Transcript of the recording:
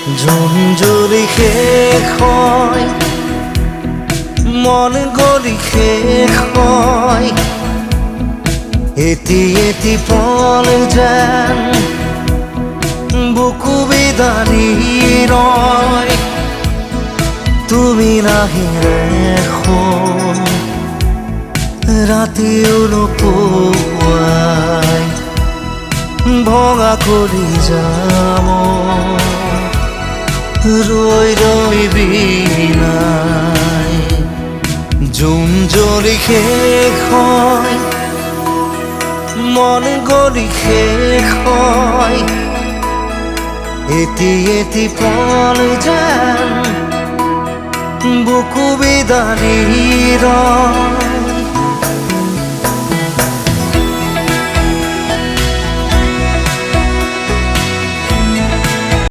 ঝুমঝুৰি শেষ হয়, মন গলি শেষ হয়, এটি এটি পল যেন বুকু বিদাৰি ৰয়। তুমি নাহিলে এখন ৰাতিও নোপোৱাই ভঙা কৰি যাম ৰৈ ৰৈ বিনাই। জোন জ্বলি শেষ হয়, মন গলি শেষ হয়, এটি এটি পল যেন বুকু বিদাৰি ৰয়।